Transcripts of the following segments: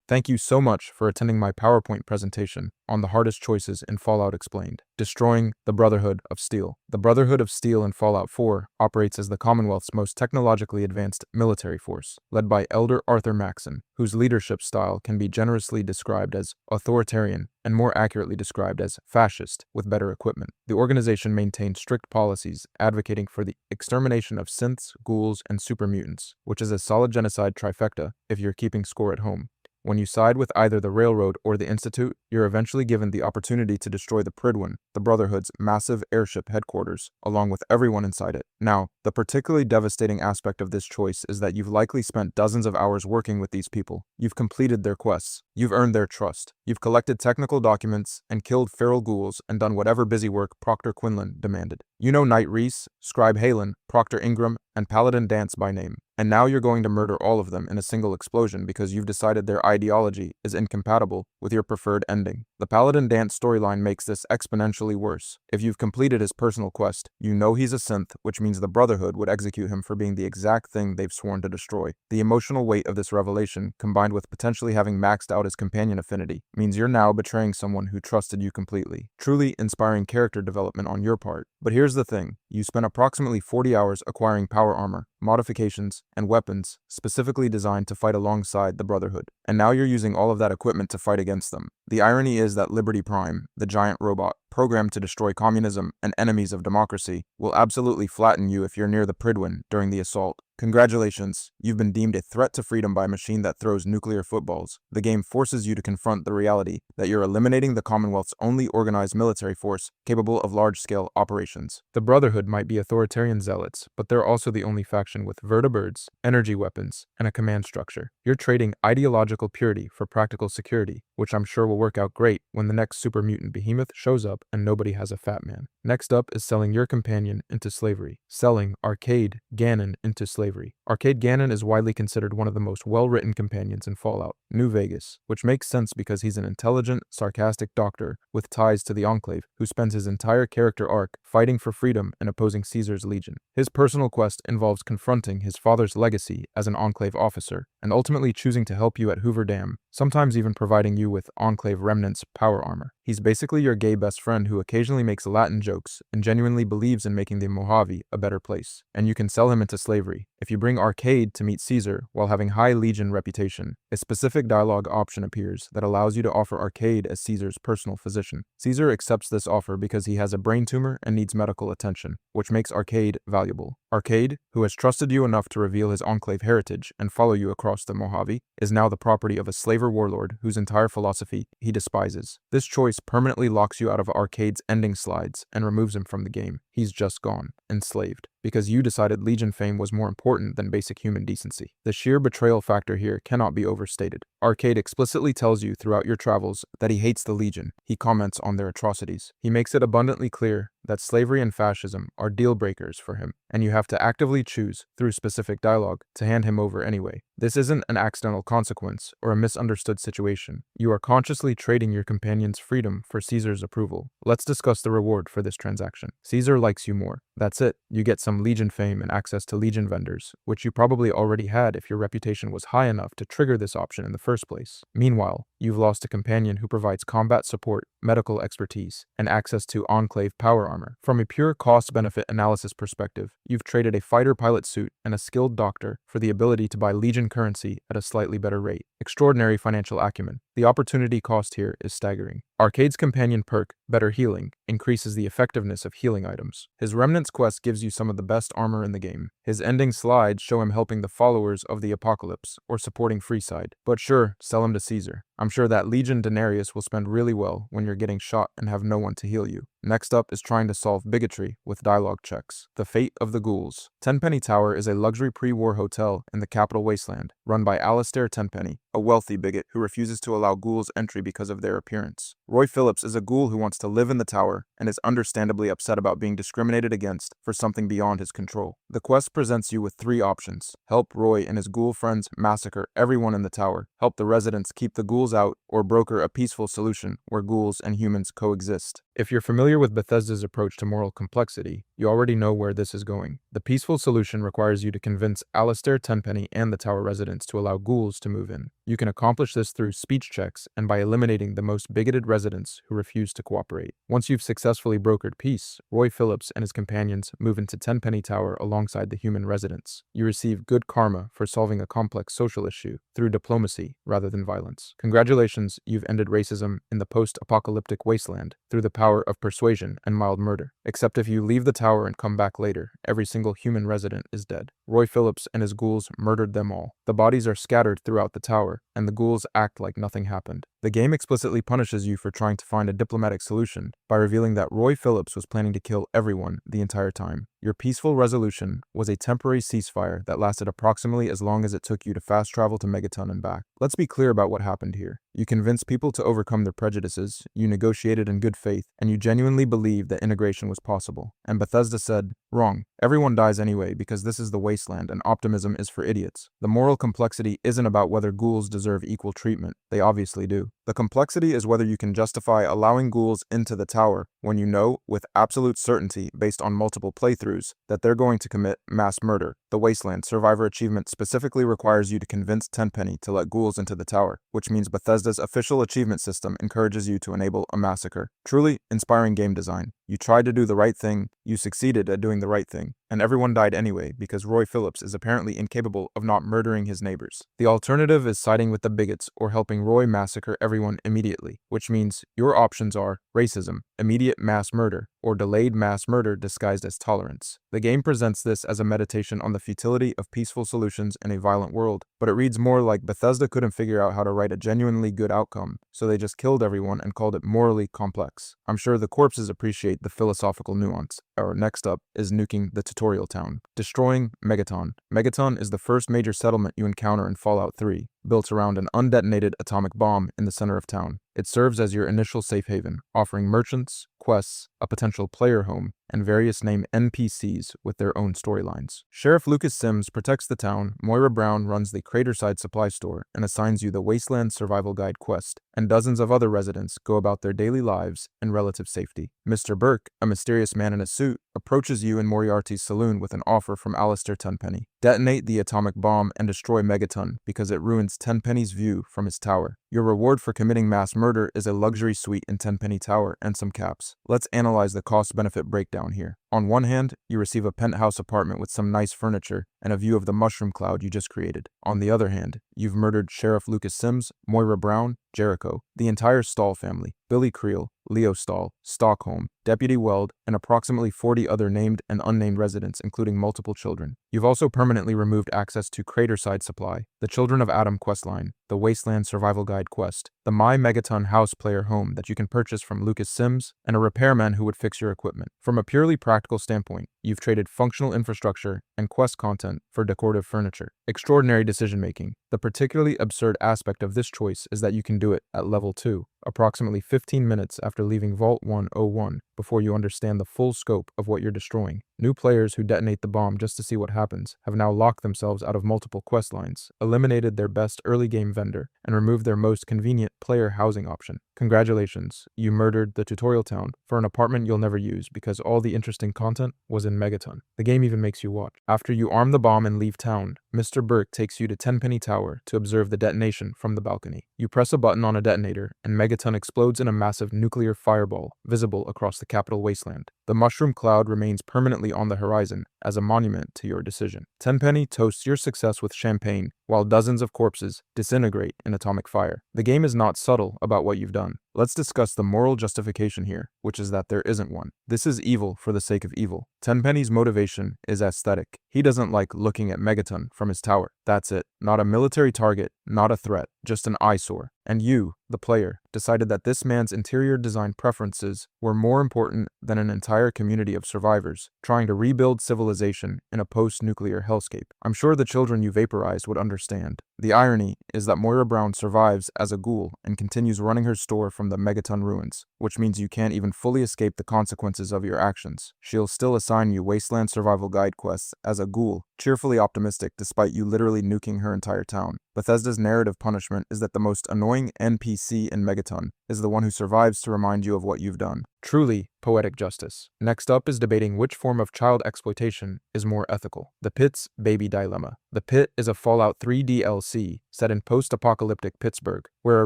Thank you so much for attending my PowerPoint presentation on the hardest choices in Fallout Explained. Destroying the Brotherhood of Steel. The Brotherhood of Steel in Fallout 4 operates as the Commonwealth's most technologically advanced military force, led by Elder Arthur Maxson, whose leadership style can be generously described as authoritarian and more accurately described as fascist with better equipment. The organization maintains strict policies advocating for the extermination of synths, ghouls, and super mutants, which is a solid genocide trifecta if you're keeping score at home. When you side with either the Railroad or the Institute, you're eventually given the opportunity to destroy the Prydwen, the Brotherhood's massive airship headquarters, along with everyone inside it. Now, the particularly devastating aspect of this choice is that you've likely spent dozens of hours working with these people. You've completed their quests. You've earned their trust. You've collected technical documents and killed feral ghouls and done whatever busy work Proctor Quinlan demanded. You know Knight Reese, Scribe Halen, Proctor Ingram, and Paladin Dance by name. And now you're going to murder all of them in a single explosion because you've decided their ideology is incompatible with your preferred ending. The Paladin Dance storyline makes this exponentially worse. If you've completed his personal quest, you know he's a synth, which means the Brotherhood would execute him for being the exact thing they've sworn to destroy. The emotional weight of this revelation, combined with potentially having maxed out his companion affinity, means you're now betraying someone who trusted you completely. Truly inspiring character development on your part. But here's the thing, you spent approximately 40 hours acquiring power armor, modifications, and weapons specifically designed to fight alongside the Brotherhood. And now you're using all of that equipment to fight against them. The irony is that Liberty Prime, the giant robot, programmed to destroy communism and enemies of democracy, will absolutely flatten you if you're near the Prydwen during the assault. Congratulations, you've been deemed a threat to freedom by a machine that throws nuclear footballs. The game forces you to confront the reality that you're eliminating the Commonwealth's only organized military force capable of large-scale operations. The Brotherhood might be authoritarian zealots, but they're also the only faction with vertibirds, energy weapons, and a command structure. You're trading ideological purity for practical security, which I'm sure will work out great when the next super mutant behemoth shows up and nobody has a fat man. Next up is selling your companion into slavery. Selling Arcade Gannon into slavery. Arcade Gannon is widely considered one of the most well-written companions in Fallout New Vegas, which makes sense because he's an intelligent, sarcastic doctor with ties to the Enclave who spends his entire character arc fighting for freedom and opposing Caesar's Legion. His personal quest involves confronting his father's legacy as an Enclave officer and ultimately choosing to help you at Hoover Dam, sometimes even providing you with Enclave remnants power armor. He's basically your gay best friend who occasionally makes Latin jokes and genuinely believes in making the Mojave a better place. And you can sell him into slavery. If you bring Arcade to meet Caesar while having high Legion reputation, a specific dialogue option appears that allows you to offer Arcade as Caesar's personal physician. Caesar accepts this offer because he has a brain tumor and needs medical attention, which makes Arcade valuable. Arcade, who has trusted you enough to reveal his Enclave heritage and follow you across the Mojave, is now the property of a slaver warlord whose entire philosophy he despises. This choice permanently locks you out of Arcade's ending slides and removes him from the game. He's just gone, enslaved, because you decided Legion fame was more important than basic human decency. The sheer betrayal factor here cannot be overstated. Arcade explicitly tells you throughout your travels that he hates the Legion. He comments on their atrocities. He makes it abundantly clear that slavery and fascism are deal breakers for him, and you have to actively choose, through specific dialogue, to hand him over anyway. This isn't an accidental consequence or a misunderstood situation. You are consciously trading your companion's freedom for Caesar's approval. Let's discuss the reward for this transaction. Caesar likes you more. That's it. You get some Legion fame and access to Legion vendors, which you probably already had if your reputation was high enough to trigger this option in the first place. Meanwhile, you've lost a companion who provides combat support, medical expertise, and access to Enclave power armor. From a pure cost-benefit analysis perspective, you've traded a fighter pilot suit and a skilled doctor for the ability to buy Legion currency at a slightly better rate. Extraordinary financial acumen. The opportunity cost here is staggering. Arcade's companion perk, Better Healing, increases the effectiveness of healing items. His Remnants quest gives you some of the best armor in the game. His ending slides show him helping the followers of the Apocalypse, or supporting Freeside. But sure, sell him to Caesar. I'm sure that Legion denarius will spend really well when you're getting shot and have no one to heal you. Next up is trying to solve bigotry with dialogue checks. The Fate of the Ghouls. Tenpenny Tower is a luxury pre-war hotel in the Capital Wasteland, run by Alastair Tenpenny, a wealthy bigot who refuses to allow ghouls entry because of their appearance. Roy Phillips is a ghoul who wants to live in the tower and is understandably upset about being discriminated against for something beyond his control. The quest presents you with three options: help Roy and his ghoul friends massacre everyone in the tower, help the residents keep the ghouls out, or broker a peaceful solution where ghouls and humans coexist. If you're familiar with Bethesda's approach to moral complexity, you already know where this is going. The peaceful solution requires you to convince Alistair Tenpenny and the tower residents to allow ghouls to move in. You can accomplish this through speech checks and by eliminating the most bigoted residents who refuse to cooperate. Once you've successfully brokered peace, Roy Phillips and his companions move into Tenpenny Tower alongside the human residents. You receive good karma for solving a complex social issue through diplomacy rather than violence. Congratulations, you've ended racism in the post-apocalyptic wasteland through the power of persuasion and mild murder. Except if you leave the tower and come back later, every single human resident is dead. Roy Phillips and his ghouls murdered them all. The bodies are scattered throughout the tower, and the ghouls act like nothing happened. The game explicitly punishes you for trying to find a diplomatic solution by revealing that Roy Phillips was planning to kill everyone the entire time. Your peaceful resolution was a temporary ceasefire that lasted approximately as long as it took you to fast travel to Megaton and back. Let's be clear about what happened here. You convinced people to overcome their prejudices, you negotiated in good faith, and you genuinely believed that integration was possible. And Bethesda said, wrong. Everyone dies anyway because this is the wasteland and optimism is for idiots. The moral complexity isn't about whether ghouls deserve equal treatment. They obviously do. The complexity is whether you can justify allowing ghouls into the tower when you know, with absolute certainty based on multiple playthroughs, that they're going to commit mass murder. The Wasteland Survivor Achievement specifically requires you to convince Tenpenny to let ghouls into the tower, which means Bethesda's official achievement system encourages you to enable a massacre. Truly inspiring game design. You tried to do the right thing, you succeeded at doing the right thing, and everyone died anyway because Roy Phillips is apparently incapable of not murdering his neighbors. The alternative is siding with the bigots or helping Roy massacre everyone immediately, which means your options are racism, immediate mass murder, or delayed mass murder disguised as tolerance. The game presents this as a meditation on the futility of peaceful solutions in a violent world, but it reads more like Bethesda couldn't figure out how to write a genuinely good outcome, so they just killed everyone and called it morally complex. I'm sure the corpses appreciate the philosophical nuance. Our next up is nuking the tutorial town. Destroying Megaton. Megaton is the first major settlement you encounter in Fallout 3, built around an undetonated atomic bomb in the center of town. It serves as your initial safe haven, offering merchants, quests, a potential player home, and various named NPCs with their own storylines. Sheriff Lucas Sims protects the town, Moira Brown runs the Craterside supply store and assigns you the Wasteland Survival Guide quest, and dozens of other residents go about their daily lives in relative safety. Mr. Burke, a mysterious man in a suit, approaches you in Moriarty's saloon with an offer from Alistair Tenpenny. Detonate the atomic bomb and destroy Megaton because it ruins Tenpenny's view from his tower. Your reward for committing mass murder is a luxury suite in Tenpenny Tower and some caps. Let's analyze the cost-benefit breakdown here. On one hand, you receive a penthouse apartment with some nice furniture and a view of the mushroom cloud you just created. On the other hand, you've murdered Sheriff Lucas Sims, Moira Brown, Jericho, the entire Stahl family, Billy Creel, Leo Stahl, Stockholm, Deputy Weld, and approximately 40 other named and unnamed residents, including multiple children. You've also permanently removed access to Craterside Supply, the Children of Adam questline, the Wasteland Survival Guide quest, the My Megaton House player home that you can purchase from Lucas Sims, and a repairman who would fix your equipment. From a purely practical standpoint, you've traded functional infrastructure and quest content for decorative furniture. Extraordinary decision-making. The particularly absurd aspect of this choice is that you can do it at level 2, approximately 15 minutes after leaving Vault 101, before you understand the full scope of what you're destroying. New players who detonate the bomb just to see what happens have now locked themselves out of multiple quest lines, eliminated their best early game vendor, and removed their most convenient player housing option. Congratulations, you murdered the tutorial town for an apartment you'll never use because all the interesting content was in Megaton. The game even makes you watch. After you arm the bomb and leave town, Mr. Burke takes you to Tenpenny Tower to observe the detonation from the balcony. You press a button on a detonator, and Megaton explodes in a massive nuclear fireball, visible across the capital wasteland. The mushroom cloud remains permanently on the horizon as a monument to your decision. Tenpenny toasts your success with champagne, while dozens of corpses disintegrate in atomic fire. The game is not subtle about what you've done. Let's discuss the moral justification here, which is that there isn't one. This is evil for the sake of evil. Tenpenny's motivation is aesthetic. He doesn't like looking at Megaton from his tower. That's it. Not a military target, not a threat, just an eyesore. And you, the player, decided that this man's interior design preferences were more important than an entire community of survivors trying to rebuild civilization in a post-nuclear hellscape. I'm sure the children you vaporized would understand. The irony is that Moira Brown survives as a ghoul and continues running her store from the Megaton ruins, which means you can't even fully escape the consequences of your actions. She'll still assign you Wasteland Survival Guide quests as a ghoul, cheerfully optimistic despite you literally nuking her entire town. Bethesda's narrative punishment is that the most annoying NPC in Megaton is the one who survives to remind you of what you've done. Truly poetic justice. Next up is debating which form of child exploitation is more ethical. The Pit's Baby Dilemma. The Pit is a Fallout 3 DLC set in post-apocalyptic Pittsburgh, where a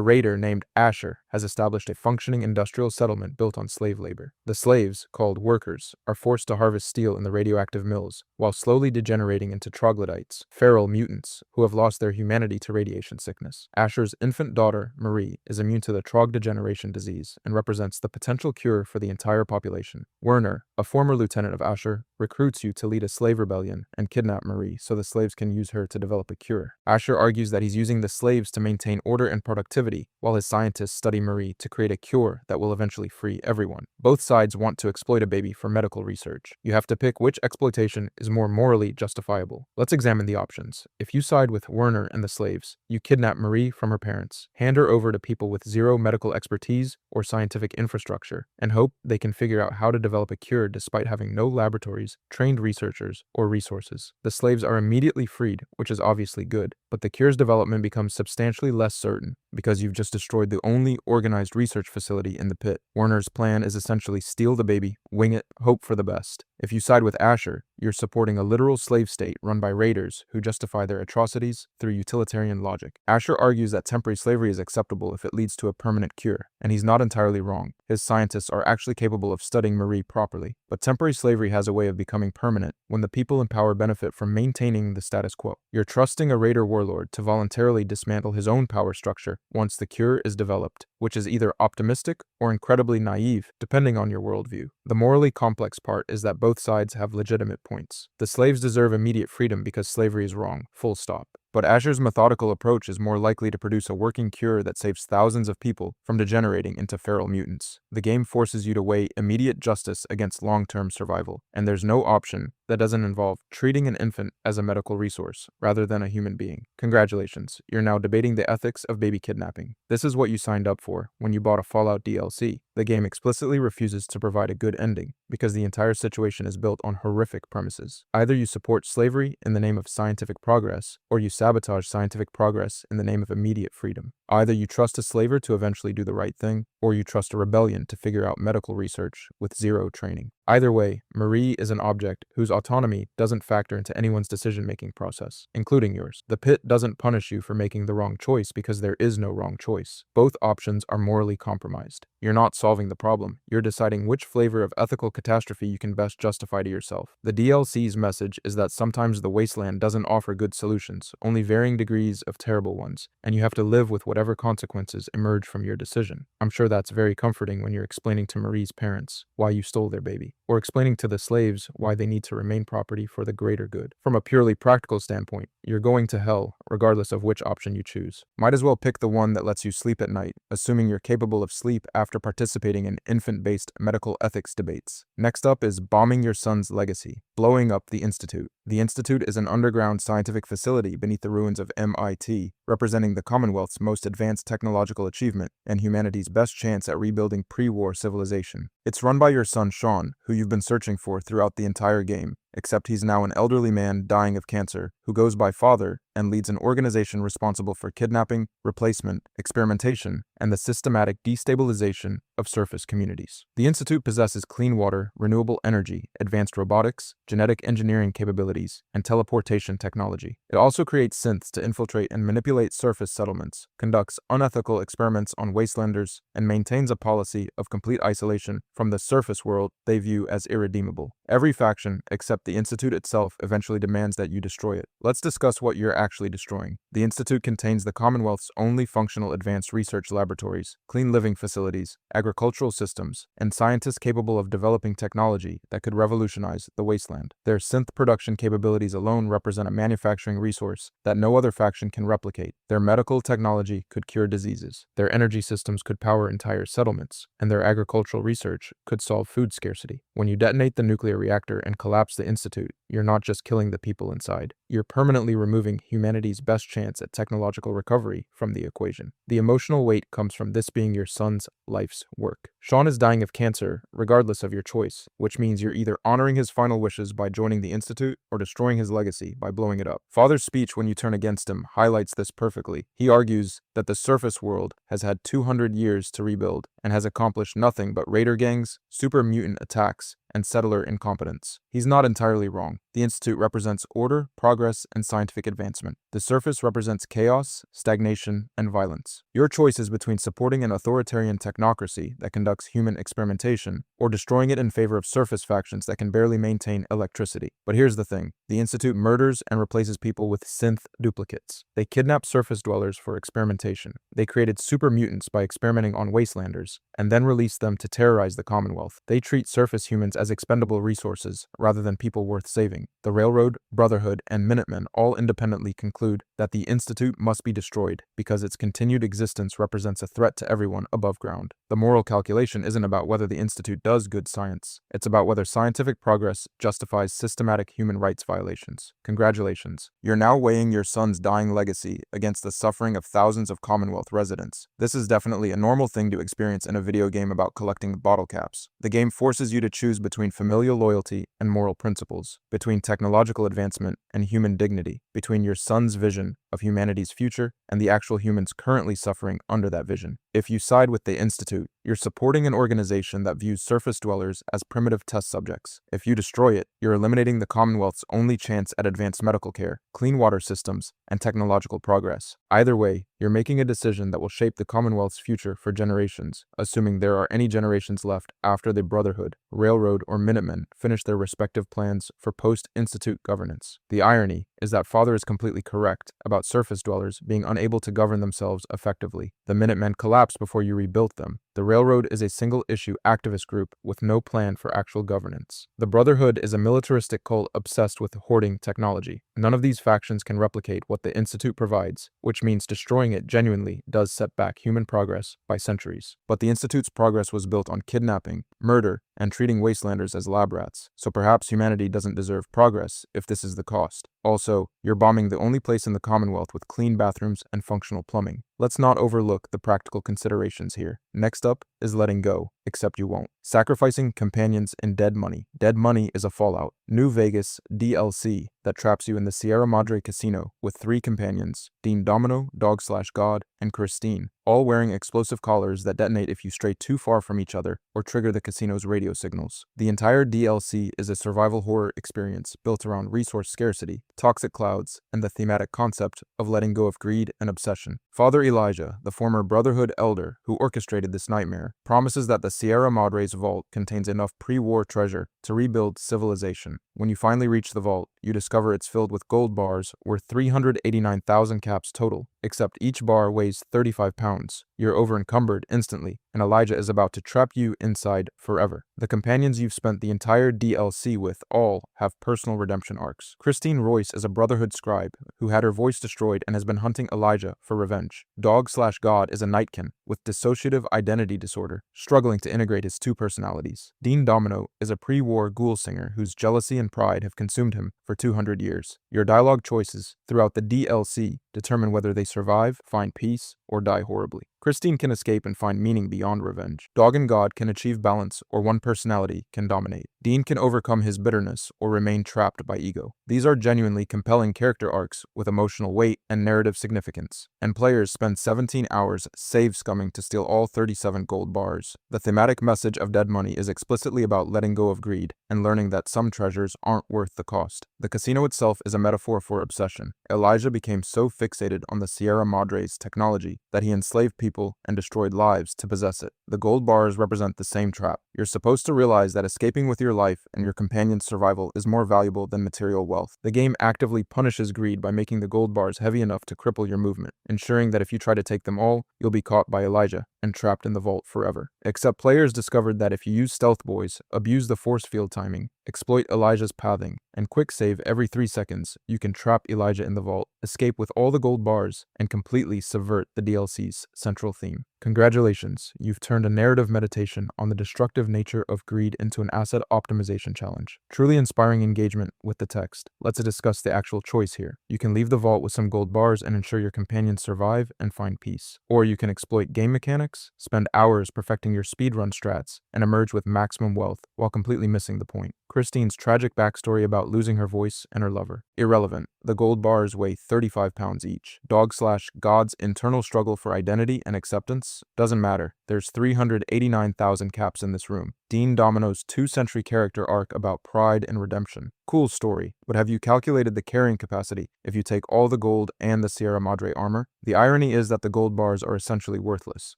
raider named Asher has established a functioning industrial settlement built on slave labor. The slaves, called workers, are forced to harvest steel in the radioactive mills, while slowly degenerating into troglodytes, feral mutants, who have lost their humanity to radiation sickness. Asher's infant daughter, Marie, is immune to the trog degeneration disease and represents the potential cure for the entire population. Werner, a former lieutenant of Asher, recruits you to lead a slave rebellion and kidnap Marie so the slaves can use her to develop a cure. Asher argues that he's using the slaves to maintain order and productivity, while his scientists study Marie to create a cure that will eventually free everyone. Both sides want to exploit a baby for medical research. You have to pick which exploitation is more morally justifiable. Let's examine the options. If you side with Werner and the slaves, you kidnap Marie from her parents, hand her over to people with zero medical expertise or scientific infrastructure, and hope they can figure out how to develop a cure despite having no laboratories, trained researchers, or resources. The slaves are immediately freed, which is obviously good, but the cure's development becomes substantially less certain because you've just destroyed the only organized research facility in the pit. Werner's plan is essentially steal the baby, wing it, hope for the best. If you side with Asher, you're supporting a literal slave state run by raiders who justify their atrocities through utilitarian logic. Asher argues that temporary slavery is acceptable if it leads to a permanent cure, and he's not entirely wrong. His scientists are actually capable of studying Marie properly, but temporary slavery has a way of becoming permanent when the people in power benefit from maintaining the status quo. You're trusting a raider warlord to voluntarily dismantle his own power structure once the cure is developed, which is either optimistic or incredibly naive, depending on your worldview. The morally complex part is that both sides have legitimate points. The slaves deserve immediate freedom because slavery is wrong, full stop. But Asher's methodical approach is more likely to produce a working cure that saves thousands of people from degenerating into feral mutants. The game forces you to weigh immediate justice against long-term survival, and there's no option that doesn't involve treating an infant as a medical resource rather than a human being. Congratulations, you're now debating the ethics of baby kidnapping. This is what you signed up for when you bought a Fallout DLC. The game explicitly refuses to provide a good ending because the entire situation is built on horrific premises. Either you support slavery in the name of scientific progress, or you sabotage scientific progress in the name of immediate freedom. Either you trust a slaver to eventually do the right thing, or you trust a rebellion to figure out medical research with zero training. Either way, Marie is an object whose autonomy doesn't factor into anyone's decision-making process, including yours. The pit doesn't punish you for making the wrong choice because there is no wrong choice. Both options are morally compromised. You're not solving the problem. You're deciding which flavor of ethical catastrophe you can best justify to yourself. The DLC's message is that sometimes the wasteland doesn't offer good solutions, only varying degrees of terrible ones, and you have to live with whatever consequences emerge from your decision. I'm sure that's very comforting when you're explaining to Marie's parents why you stole their baby, or explaining to the slaves why they need to remain property for the greater good. From a purely practical standpoint, you're going to hell regardless of which option you choose. Might as well pick the one that lets you sleep at night, assuming you're capable of sleep after participating in infant-based medical ethics debates. Next up is bombing your son's legacy, blowing up the Institute. The Institute is an underground scientific facility beneath the ruins of MIT, representing the Commonwealth's most advanced technological achievement and humanity's best chance at rebuilding pre-war civilization. It's run by your son Sean, who you've been searching for throughout the entire game, except he's now an elderly man dying of cancer who goes by Father and leads an organization responsible for kidnapping, replacement, experimentation, and the systematic destabilization of surface communities. The Institute possesses clean water, renewable energy, advanced robotics, genetic engineering capabilities, and teleportation technology. It also creates synths to infiltrate and manipulate surface settlements, conducts unethical experiments on wastelanders, and maintains a policy of complete isolation from the surface world they view as irredeemable. Every faction, except the Institute itself, eventually demands that you destroy it. Let's discuss what you're actually destroying. The Institute contains the Commonwealth's only functional advanced research laboratories, clean living facilities, agricultural systems, and scientists capable of developing technology that could revolutionize the wasteland. Their synth production capabilities alone represent a manufacturing resource that no other faction can replicate. Their medical technology could cure diseases. Their energy systems could power entire settlements, and their agricultural research could solve food scarcity. When you detonate the nuclear reactor and collapse the Institute, you're not just killing the people inside. you're permanently removing humanity's best chance at technological recovery from the equation. The emotional weight comes from this being your son's life's work. Sean is dying of cancer, regardless of your choice, which means you're either honoring his final wishes by joining the Institute or destroying his legacy by blowing it up. Father's speech when you turn against him highlights this perfectly. He argues that the surface world has had 200 years to rebuild and has accomplished nothing but raider gangs, super mutant attacks, and settler incompetence. He's not entirely wrong. The Institute represents order, progress, and scientific advancement. The surface represents chaos, stagnation, and violence. Your choice is between supporting an authoritarian technocracy that conducts human experimentation or destroying it in favor of surface factions that can barely maintain electricity. But here's the thing. The Institute murders and replaces people with synth duplicates. They kidnap surface dwellers for experimentation. They created super mutants by experimenting on wastelanders, and then released them to terrorize the Commonwealth. They treat surface humans as expendable resources rather than people worth saving. The Railroad, Brotherhood, and Minutemen all independently conclude that the Institute must be destroyed because its continued existence represents a threat to everyone above ground. The moral calculation isn't about whether the Institute does good science. It's about whether scientific progress justifies systematic human rights violations. Congratulations. You're now weighing your son's dying legacy against the suffering of thousands of Commonwealth residents. This is definitely a normal thing to experience in a video game about collecting bottle caps. The game forces you to choose between familial loyalty and moral principles, between technological advancement and human dignity, between your son's vision of humanity's future and the actual humans currently suffering under that vision. If you side with the Institute, you're supporting an organization that views surface dwellers as primitive test subjects. If you destroy it, you're eliminating the Commonwealth's only chance at advanced medical care, clean water systems, and technological progress. Either way, you're making a decision that will shape the Commonwealth's future for generations, assuming there are any generations left after the Brotherhood, Railroad, or Minutemen finish their respective plans for post-Institute governance. The irony is that Father is completely correct about surface dwellers being unable to govern themselves effectively. The Minutemen collapsed before you rebuilt them. The Railroad is a single-issue activist group with no plan for actual governance. The Brotherhood is a militaristic cult obsessed with hoarding technology. None of these factions can replicate what the Institute provides, which means destroying it genuinely does set back human progress by centuries. But the Institute's progress was built on kidnapping, murder, and treating wastelanders as lab rats, so perhaps humanity doesn't deserve progress if this is the cost. Also, you're bombing the only place in the Commonwealth with clean bathrooms and functional plumbing. Let's not overlook the practical considerations here. Next up is letting go, except you won't. Sacrificing companions in Dead Money. Dead Money is a Fallout New Vegas DLC that traps you in the Sierra Madre Casino with 3 companions, Dean Domino, Dog/God, and Christine, all wearing explosive collars that detonate if you stray too far from each other or trigger the casino's radio signals. The entire DLC is a survival horror experience built around resource scarcity, toxic clouds, and the thematic concept of letting go of greed and obsession. Father Elijah, the former Brotherhood elder who orchestrated this nightmare, promises that the Sierra Madre's vault contains enough pre-war treasure to rebuild civilization. When you finally reach the vault, you discover it's filled with gold bars worth 389,000 caps total, except each bar weighs 35 pounds. You're over-encumbered instantly, and Elijah is about to trap you inside forever. The companions you've spent the entire DLC with all have personal redemption arcs. Christine Royce is a Brotherhood scribe who had her voice destroyed and has been hunting Elijah for revenge. Dog/God is a Nightkin with dissociative identity disorder, struggling to integrate his 2 personalities. Dean Domino is a pre-war ghoul singer whose jealousy and pride have consumed him for 200 years. Your dialogue choices throughout the DLC determine whether they survive, find peace, or die horribly. Christine can escape and find meaning beyond revenge. Dog and God can achieve balance, or one personality can dominate. Dean can overcome his bitterness or remain trapped by ego. These are genuinely compelling character arcs with emotional weight and narrative significance, and players spend 17 hours save scumming to steal all 37 gold bars. The thematic message of Dead Money is explicitly about letting go of greed and learning that some treasures aren't worth the cost. The casino itself is a metaphor for obsession. Elijah became so fixated on the Sierra Madre's technology that he enslaved people and destroyed lives to possess it. The gold bars represent the same trap. You're supposed to realize that escaping with your life and your companion's survival is more valuable than material wealth. The game actively punishes greed by making the gold bars heavy enough to cripple your movement, ensuring that if you try to take them all, you'll be caught by Elijah and trapped in the vault forever. Except players discovered that if you use stealth boys, abuse the force field timing, exploit Elijah's pathing, and quick save every 3 seconds, you can trap Elijah in the vault, escape with all the gold bars, and completely subvert the DLC's central theme. Congratulations, you've turned turned a narrative meditation on the destructive nature of greed into an asset optimization challenge. Truly inspiring engagement with the text. Let's discuss the actual choice here. You can leave the vault with some gold bars and ensure your companions survive and find peace. Or you can exploit game mechanics, spend hours perfecting your speedrun strats, and emerge with maximum wealth while completely missing the point. Christine's tragic backstory about losing her voice and her lover. Irrelevant. The gold bars weigh 35 pounds each. God's internal struggle for identity and acceptance? Doesn't matter. There's 389,000 caps in this room. Dean Domino's 2-century character arc about pride and redemption. Cool story, but have you calculated the carrying capacity if you take all the gold and the Sierra Madre armor? The irony is that the gold bars are essentially worthless.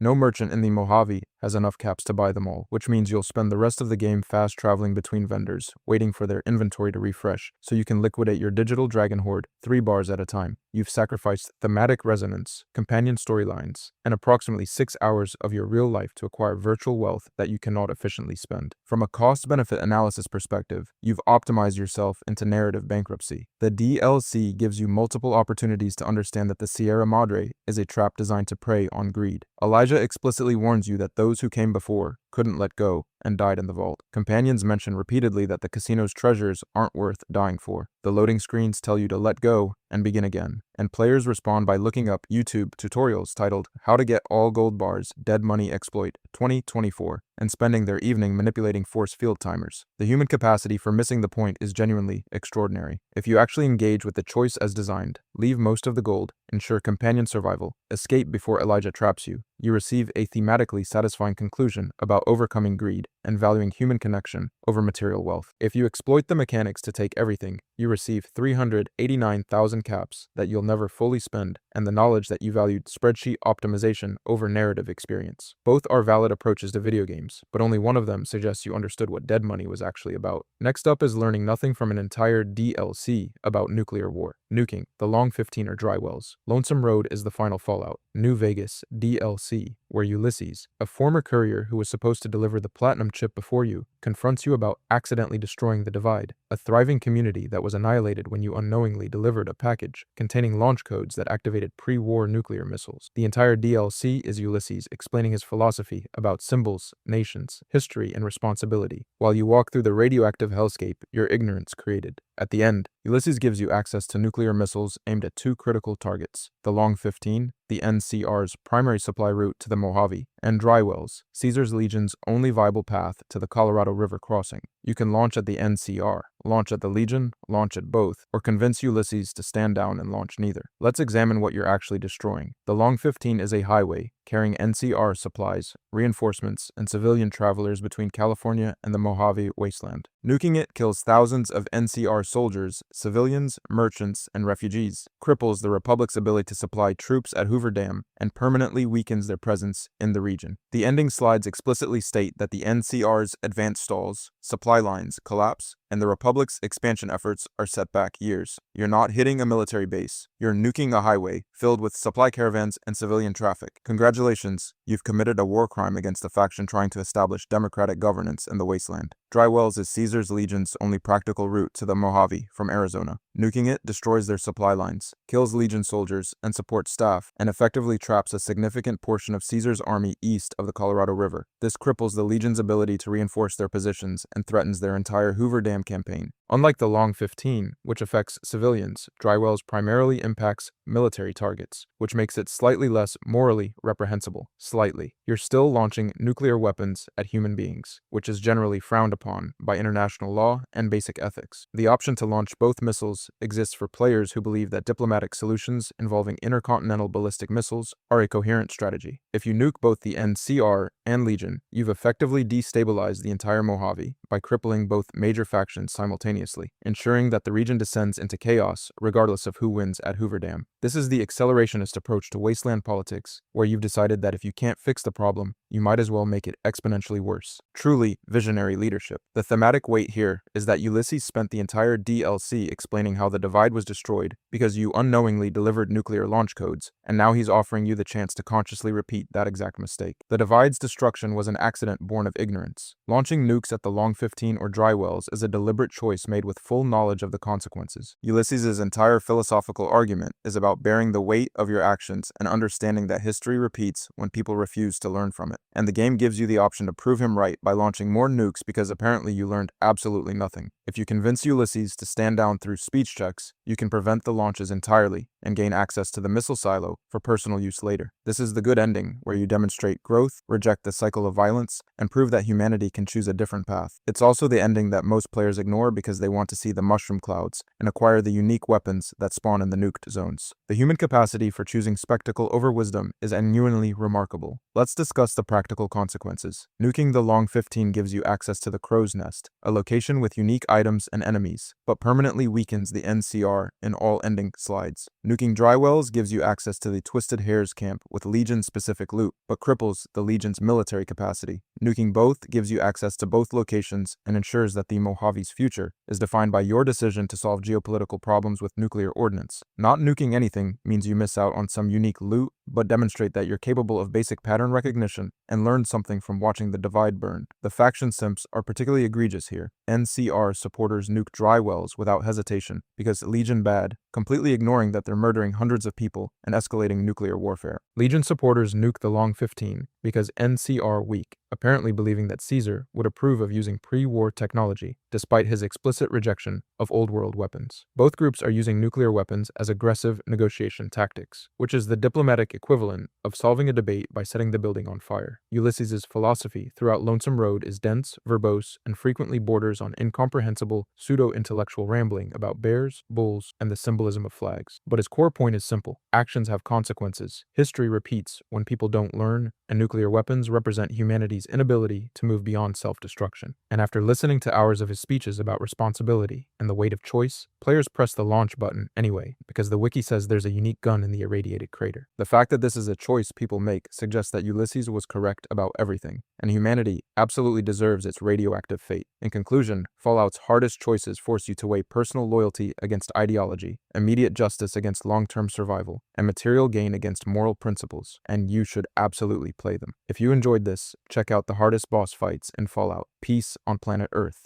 No merchant in the Mojave has enough caps to buy them all, which means you'll spend the rest of the game fast traveling between vendors, waiting for their inventory to refresh, so you can liquidate your digital dragon hoard 3 bars at a time. You've sacrificed thematic resonance, companion storylines, and approximately 6 hours of your real life to acquire virtual wealth that you cannot efficiently spend. From a cost-benefit analysis perspective, you've optimized yourself into narrative bankruptcy. The DLC gives you multiple opportunities to understand that the Sierra Madre is a trap designed to prey on greed. Elijah explicitly warns you that those who came before couldn't let go and died in the vault. Companions mention repeatedly that the casino's treasures aren't worth dying for. The loading screens tell you to let go and begin again, and players respond by looking up YouTube tutorials titled How to Get All Gold Bars Dead Money Exploit 2024 and spending their evening manipulating force field timers. The human capacity for missing the point is genuinely extraordinary. If you actually engage with the choice as designed, leave most of the gold, ensure companion survival, escape before Elijah traps you, you receive a thematically satisfying conclusion about overcoming greed and valuing human connection over material wealth. If you exploit the mechanics to take everything, you receive 389,000 caps that you'll never fully spend and the knowledge that you valued spreadsheet optimization over narrative experience. Both are valid approaches to video games, but only one of them suggests you understood what dead money was actually about. Next up is learning nothing from an entire DLC about nuclear war. Nuking, the Long 15 or Dry Wells. Lonesome Road is the final fallout. New Vegas DLC, where Ulysses, a former courier who was supposed to deliver the platinum chip before you, confronts you about accidentally destroying the Divide, a thriving community that was annihilated when you unknowingly delivered a package containing launch codes that activated pre-war nuclear missiles. The entire DLC is Ulysses explaining his philosophy about symbols, nations, history, and responsibility, while you walk through the radioactive hellscape your ignorance created. At the end, Ulysses gives you access to nuclear missiles aimed at 2 critical targets, the Long 15, the NCR's primary supply route to the Mojave, and Dry Wells, Caesar's Legion's only viable path to the Colorado River crossing. You can launch at the NCR, launch at the Legion, launch at both, or convince Ulysses to stand down and launch neither. Let's examine what you're actually destroying. The Long 15 is a highway carrying NCR supplies, reinforcements, and civilian travelers between California and the Mojave wasteland. Nuking it kills thousands of NCR soldiers, civilians, merchants, and refugees, cripples the Republic's ability to supply troops at Hoover Dam, and permanently weakens their presence in the region. The ending slides explicitly state that the NCR's advanced stalls, supply lines collapse, and the Republic's expansion efforts are set back years. You're not hitting a military base, you're nuking a highway filled with supply caravans and civilian traffic. Congratulations, you've committed a war crime against the faction trying to establish democratic governance in the wasteland. Dry Wells is Caesar's Legion's only practical route to the Mojave from Arizona. Nuking it destroys their supply lines, kills Legion soldiers and support staff, and effectively traps a significant portion of Caesar's army east of the Colorado River. This cripples the Legion's ability to reinforce their positions and threatens their entire Hoover Dam campaign. Unlike the Long 15, which affects civilians, Dry Wells primarily impacts military targets, which makes it slightly less morally reprehensible. Slightly. You're still launching nuclear weapons at human beings, which is generally frowned upon by international law and basic ethics. The option to launch both missiles exists for players who believe that diplomatic solutions involving intercontinental ballistic missiles are a coherent strategy. If you nuke both the NCR and Legion, you've effectively destabilized the entire Mojave by crippling both major factions simultaneously, ensuring that the region descends into chaos regardless of who wins at Hoover Dam. This is the accelerationist approach to wasteland politics, where you've decided that if you can't fix the problem, you might as well make it exponentially worse. Truly visionary leadership. The thematic weight here is that Ulysses spent the entire DLC explaining how the Divide was destroyed because you unknowingly delivered nuclear launch codes, and now he's offering you the chance to consciously repeat that exact mistake. The Divide's destruction was an accident born of ignorance. Launching nukes at the Long 15 or Dry Wells is a deliberate choice made with full knowledge of the consequences. Ulysses' entire philosophical argument is about bearing the weight of your actions and understanding that history repeats when people refuse to learn from it. limit, and the game gives you the option to prove him right by launching more nukes because apparently you learned absolutely nothing. If you convince Ulysses to stand down through speech checks, you can prevent the launches entirely and gain access to the missile silo for personal use later. This is the good ending, where you demonstrate growth, reject the cycle of violence, and prove that humanity can choose a different path. It's also the ending that most players ignore because they want to see the mushroom clouds and acquire the unique weapons that spawn in the nuked zones. The human capacity for choosing spectacle over wisdom is genuinely remarkable. Let's discuss the practical consequences. Nuking the Long 15 gives you access to the Crow's Nest, a location with unique items and enemies, but permanently weakens the NCR in all ending slides. Nuking Drywells gives you access to the Twisted Hares camp with Legion-specific loot, but cripples the Legion's military capacity. Nuking both gives you access to both locations and ensures that the Mojave's future is defined by your decision to solve geopolitical problems with nuclear ordnance. Not nuking anything means you miss out on some unique loot, but demonstrate that you're capable of basic pattern recognition and learn something from watching the Divide burn. The faction simps are particularly egregious here. NCR supporters nuke Drywells without hesitation because Legion bad, completely ignoring that they're murdering hundreds of people and escalating nuclear warfare. Legion supporters nuke the Long 15 because NCR weak, apparently believing that Caesar would approve of using pre-war technology, despite his explicit rejection of old-world weapons. Both groups are using nuclear weapons as aggressive negotiation tactics, which is the diplomatic equivalent of solving a debate by setting the building on fire. Ulysses's philosophy throughout Lonesome Road is dense, verbose, and frequently borders on incomprehensible, pseudo-intellectual rambling about bears, bulls, and the symbolism of flags. But his core point is simple. Actions have consequences. History repeats when people don't learn, and nuclear weapons represent humanity's inability to move beyond self-destruction. And after listening to hours of his speeches about responsibility and the weight of choice, players press the launch button anyway, because the wiki says there's a unique gun in the irradiated crater. The fact that this is a choice people make suggests that Ulysses was correct about everything, and humanity absolutely deserves its radioactive fate. In conclusion, Fallout's hardest choices force you to weigh personal loyalty against ideology, immediate justice against long-term survival, and material gain against moral principles, and you should absolutely play them. If you enjoyed this, check out the hardest boss fights in Fallout: Peace on Planet Earth.